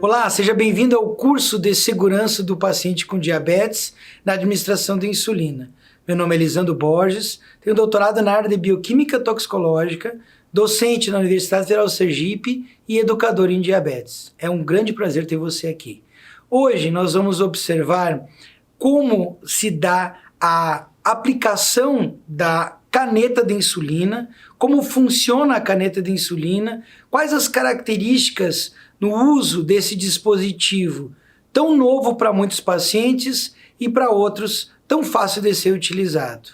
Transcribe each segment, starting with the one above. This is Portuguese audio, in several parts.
Olá, seja bem-vindo ao curso de segurança do paciente com diabetes na administração de insulina. Meu nome é Elisandro Borges, tenho doutorado na área de bioquímica toxicológica, docente na Universidade Federal do Sergipe e educador em diabetes. É um grande prazer ter você aqui. Hoje nós vamos observar como se dá a aplicação da caneta de insulina, como funciona a caneta de insulina, quais as características no uso desse dispositivo tão novo para muitos pacientes e para outros tão fácil de ser utilizado.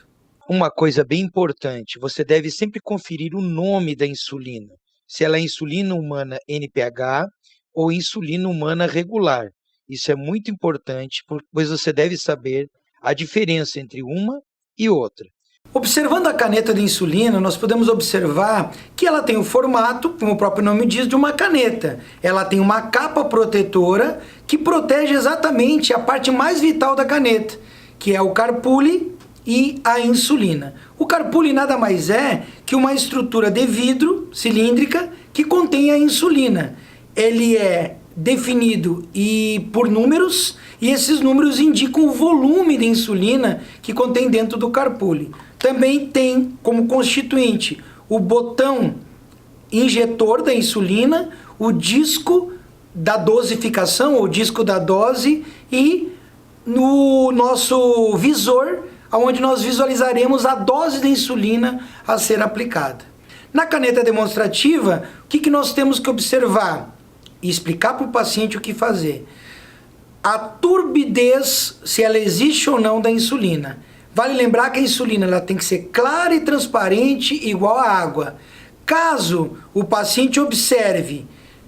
Uma coisa bem importante, você deve sempre conferir o nome da insulina, se ela é insulina humana NPH ou insulina humana regular. Isso é muito importante, pois você deve saber a diferença entre uma e outra. Observando a caneta de insulina, nós podemos observar que ela tem o formato, como o próprio nome diz, de uma caneta. Ela tem uma capa protetora que protege exatamente a parte mais vital da caneta, que é o carpule e a insulina. O carpule nada mais é que uma estrutura de vidro cilíndrica que contém a insulina. Ele é definido por números, e esses números indicam o volume de insulina que contém dentro do carpule. Também tem como constituinte o botão injetor da insulina, o disco da dosificação, ou disco da dose, e no nosso visor, onde nós visualizaremos a dose de insulina a ser aplicada. Na caneta demonstrativa, o que nós temos que observar? E explicar para o paciente o que fazer. A turbidez, se ela existe ou não da insulina. Vale lembrar que a insulina ela tem que ser clara e transparente, igual à água. Caso o paciente observe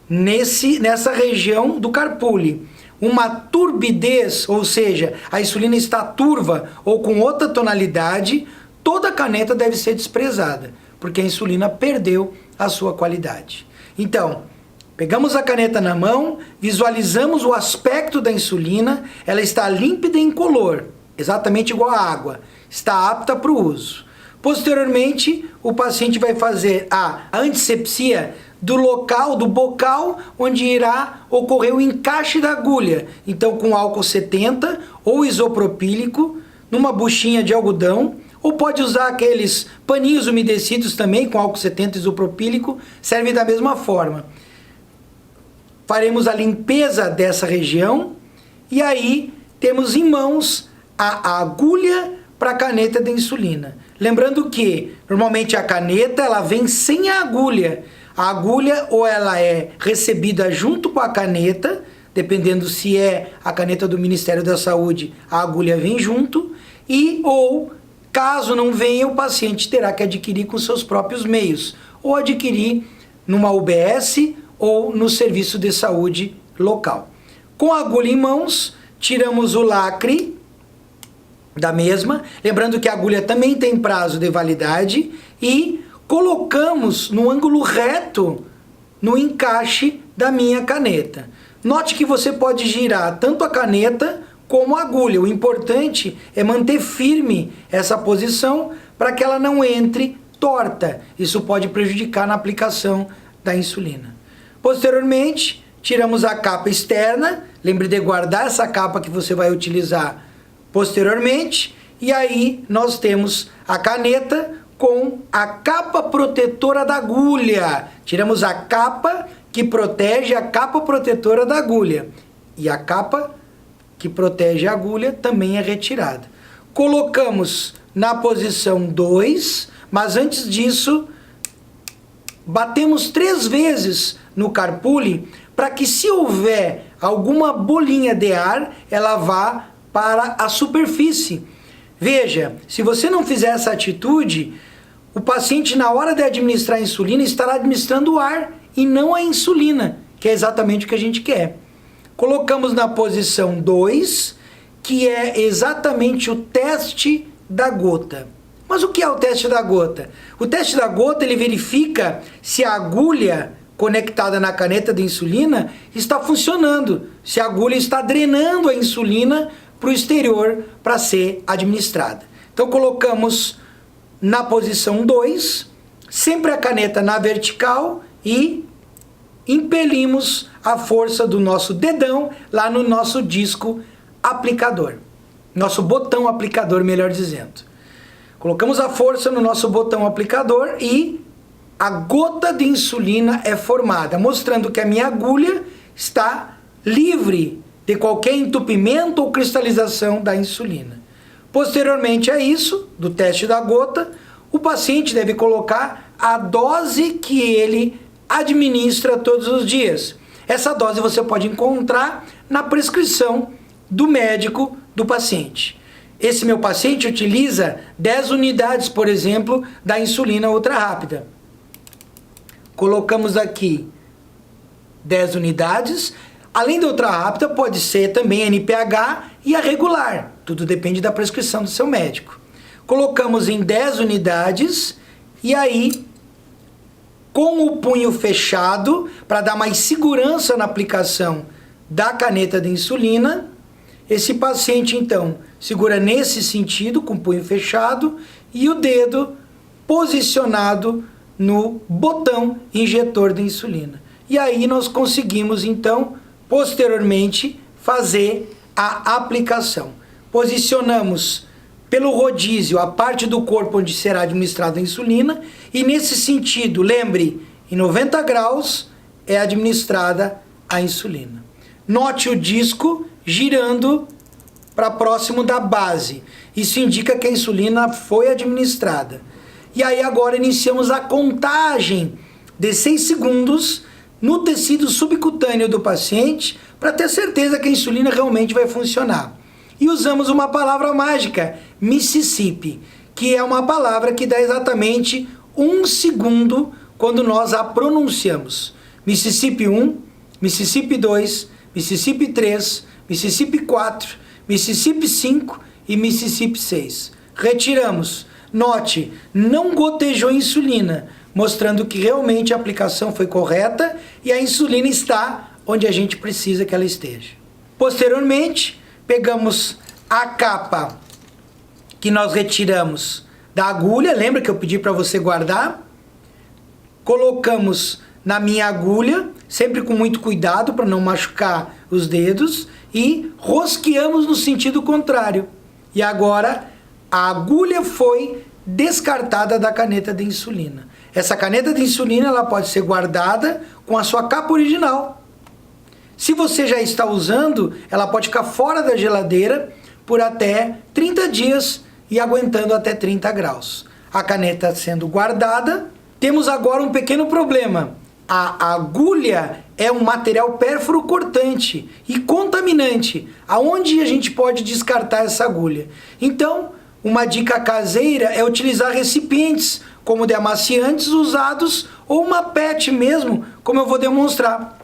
nessa região do carpule uma turbidez, ou seja, a insulina está turva ou com outra tonalidade, toda a caneta deve ser desprezada, porque a insulina perdeu a sua qualidade. Então, pegamos a caneta na mão, visualizamos o aspecto da insulina, ela está límpida e incolor, exatamente igual à água, está apta para o uso. Posteriormente, o paciente vai fazer a antisepsia do local, do bocal, onde irá ocorrer o encaixe da agulha. Então, com álcool 70 ou isopropílico, numa buchinha de algodão, ou pode usar aqueles paninhos umedecidos também, com álcool 70 isopropílico, serve da mesma forma. Faremos a limpeza dessa região e aí temos em mãos a agulha para a caneta de insulina. Lembrando que normalmente a caneta ela vem sem a agulha. A agulha ou ela é recebida junto com a caneta, dependendo se é a caneta do Ministério da Saúde, a agulha vem junto, ou caso não venha, o paciente terá que adquirir com seus próprios meios, ou adquirir numa UBS ou no serviço de saúde local. Com a agulha em mãos, tiramos o lacre da mesma, lembrando que a agulha também tem prazo de validade, e colocamos no ângulo reto no encaixe da minha caneta. Note que você pode girar tanto a caneta como a agulha. O importante é manter firme essa posição para que ela não entre torta. Isso pode prejudicar na aplicação da insulina. Posteriormente, tiramos a capa externa, lembre de guardar essa capa que você vai utilizar posteriormente, e aí nós temos a caneta com a capa protetora da agulha. Tiramos a capa que protege a capa protetora da agulha, e a capa que protege a agulha também é retirada. Colocamos na posição 2, mas antes disso, batemos 3 vezes no carpule para que, se houver alguma bolinha de ar, ela vá para a superfície. Veja, se você não fizer essa atitude, o paciente, na hora de administrar a insulina, estará administrando o ar e não a insulina, que é exatamente o que a gente quer. Colocamos na posição 2, que é exatamente o teste da gota. Mas o que é o teste da gota? O teste da gota ele verifica se a agulha conectada na caneta de insulina está funcionando, se a agulha está drenando a insulina para o exterior para ser administrada. Então colocamos na posição 2, sempre a caneta na vertical, e impelimos a força do nosso dedão lá no nosso disco aplicador. Nosso botão aplicador, melhor dizendo. Colocamos a força no nosso botão aplicador e a gota de insulina é formada, mostrando que a minha agulha está livre de qualquer entupimento ou cristalização da insulina. Posteriormente a isso, do teste da gota, o paciente deve colocar a dose que ele administra todos os dias. Essa dose você pode encontrar na prescrição do médico do paciente. Esse meu paciente utiliza 10 unidades, por exemplo, da insulina ultra rápida. Colocamos aqui 10 unidades. Além da ultra rápida, pode ser também NPH e a regular. Tudo depende da prescrição do seu médico. Colocamos em 10 unidades e aí, com o punho fechado, para dar mais segurança na aplicação da caneta de insulina, esse paciente, então, segura nesse sentido, com o punho fechado, e o dedo posicionado no botão injetor de insulina. E aí nós conseguimos, então, posteriormente, fazer a aplicação. Posicionamos pelo rodízio a parte do corpo onde será administrada a insulina, e nesse sentido, lembre, em 90 graus é administrada a insulina. Note o disco girando para próximo da base. Isso indica que a insulina foi administrada. E aí agora iniciamos a contagem de 6 segundos no tecido subcutâneo do paciente para ter certeza que a insulina realmente vai funcionar. E usamos uma palavra mágica, Mississippi, que é uma palavra que dá exatamente 1 segundo quando nós a pronunciamos. Mississippi 1, Mississippi 2, Mississippi 3, Mississippi 4, Mississippi 5 e Mississippi 6. Retiramos. Note, não gotejou insulina, mostrando que realmente a aplicação foi correta e a insulina está onde a gente precisa que ela esteja. Posteriormente, pegamos a capa que nós retiramos da agulha, lembra que eu pedi para você guardar? Colocamos na minha agulha, sempre com muito cuidado para não machucar os dedos, e rosqueamos no sentido contrário. E agora a agulha foi descartada da caneta de insulina. Essa caneta de insulina ela pode ser guardada com a sua capa original. Se você já está usando, ela pode ficar fora da geladeira por até 30 dias e aguentando até 30 graus. A caneta sendo guardada, temos agora um pequeno problema. A agulha é um material pérfuro cortante e contaminante. Aonde a gente pode descartar essa agulha? Então, uma dica caseira é utilizar recipientes como de amaciantes usados ou uma PET mesmo, como eu vou demonstrar.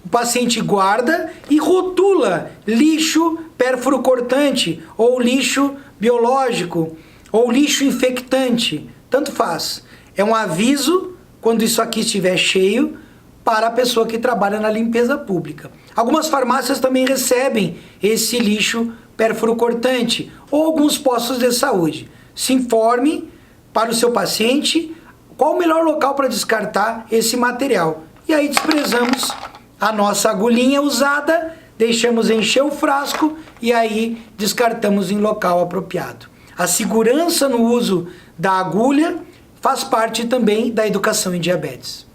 O paciente guarda e rotula lixo pérfuro cortante ou lixo biológico ou lixo infectante, tanto faz. É um aviso quando isso aqui estiver cheio para a pessoa que trabalha na limpeza pública. Algumas farmácias também recebem esse lixo pérfuro cortante ou alguns postos de saúde. Se informe para o seu paciente qual o melhor local para descartar esse material. E aí desprezamos a nossa agulhinha usada, deixamos encher o frasco e aí descartamos em local apropriado. A segurança no uso da agulha faz parte também da educação em diabetes.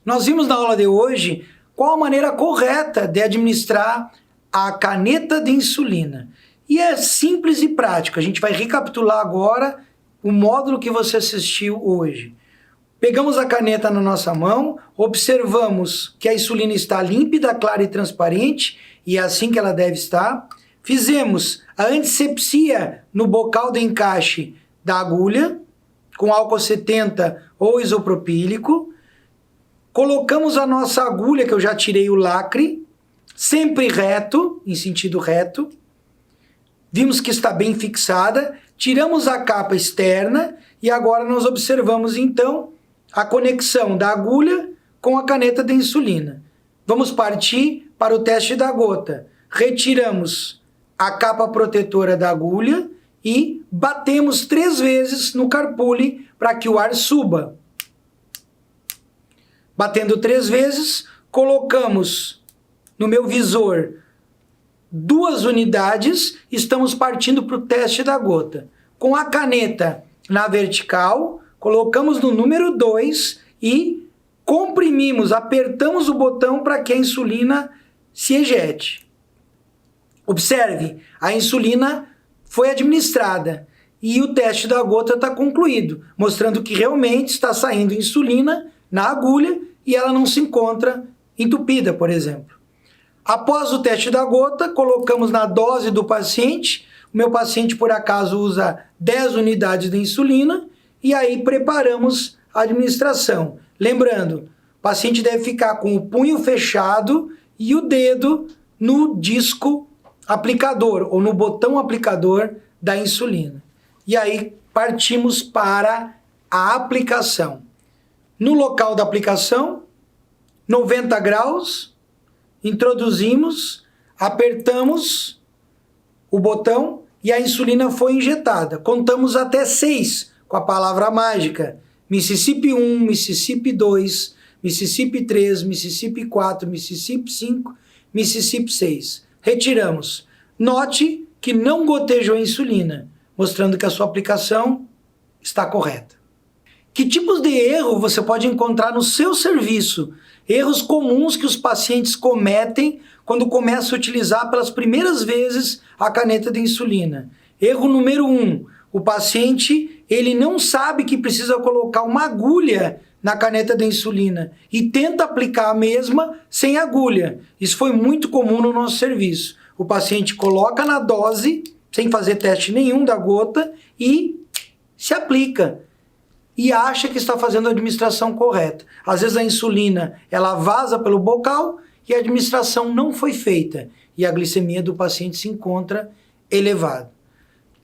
Nós vimos na aula de hoje qual a maneira correta de administrar a caneta de insulina. E é simples e prático. A gente vai recapitular agora o módulo que você assistiu hoje. Pegamos a caneta na nossa mão, observamos que a insulina está límpida, clara e transparente, e é assim que ela deve estar. Fizemos a antisepsia no bocal de encaixe da agulha, com álcool 70 ou isopropílico. Colocamos a nossa agulha, que eu já tirei o lacre, sempre reto, em sentido reto. Vimos que está bem fixada, tiramos a capa externa e agora nós observamos então a conexão da agulha com a caneta de insulina. Vamos partir para o teste da gota. Retiramos a capa protetora da agulha e batemos 3 vezes no carpule para que o ar suba. Batendo 3 vezes, colocamos no meu visor 2 unidades, estamos partindo para o teste da gota. Com a caneta na vertical, colocamos no número 2 e comprimimos, apertamos o botão para que a insulina se ejete. Observe, a insulina foi administrada e o teste da gota está concluído, mostrando que realmente está saindo insulina na agulha e ela não se encontra entupida, por exemplo. Após o teste da gota, colocamos na dose do paciente. O meu paciente, por acaso, usa 10 unidades de insulina e aí preparamos a administração. Lembrando, o paciente deve ficar com o punho fechado e o dedo no disco aplicador ou no botão aplicador da insulina. E aí partimos para a aplicação. No local da aplicação, 90 graus, introduzimos, apertamos o botão e a insulina foi injetada. Contamos até 6 com a palavra mágica. Mississippi 1, Mississippi 2, Mississippi 3, Mississippi 4, Mississippi 5, Mississippi 6. Retiramos. Note que não gotejou a insulina, mostrando que a sua aplicação está correta. Que tipos de erro você pode encontrar no seu serviço? Erros comuns que os pacientes cometem quando começam a utilizar pelas primeiras vezes a caneta de insulina. Erro número 1, o paciente ele não sabe que precisa colocar uma agulha na caneta de insulina e tenta aplicar a mesma sem agulha. Isso foi muito comum no nosso serviço. O paciente coloca na dose, sem fazer teste nenhum da gota, e se aplica. E acha que está fazendo a administração correta. Às vezes a insulina ela vaza pelo bocal e a administração não foi feita. E a glicemia do paciente se encontra elevada.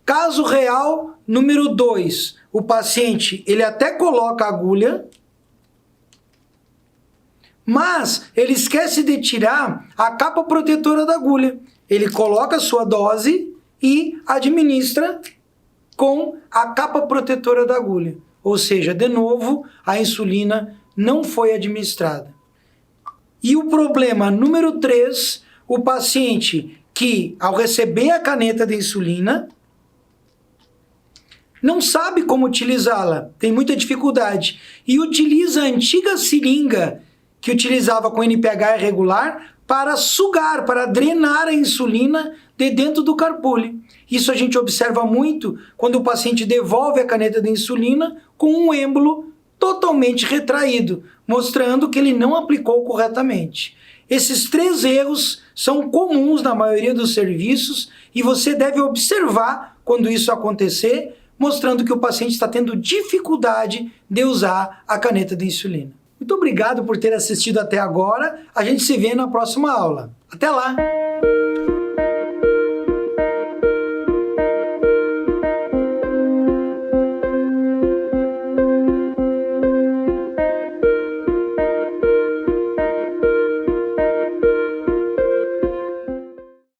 Caso real número 2. O paciente ele até coloca a agulha, mas ele esquece de tirar a capa protetora da agulha. Ele coloca a sua dose e administra com a capa protetora da agulha. Ou seja, de novo, a insulina não foi administrada. E o problema número 3, o paciente que, ao receber a caneta de insulina, não sabe como utilizá-la, tem muita dificuldade, e utiliza a antiga seringa que utilizava com NPH irregular para sugar, para drenar a insulina de dentro do carpule. Isso a gente observa muito quando o paciente devolve a caneta de insulina com um êmbolo totalmente retraído, mostrando que ele não aplicou corretamente. Esses 3 erros são comuns na maioria dos serviços e você deve observar quando isso acontecer, mostrando que o paciente está tendo dificuldade de usar a caneta de insulina. Muito obrigado por ter assistido até agora. A gente se vê na próxima aula. Até lá!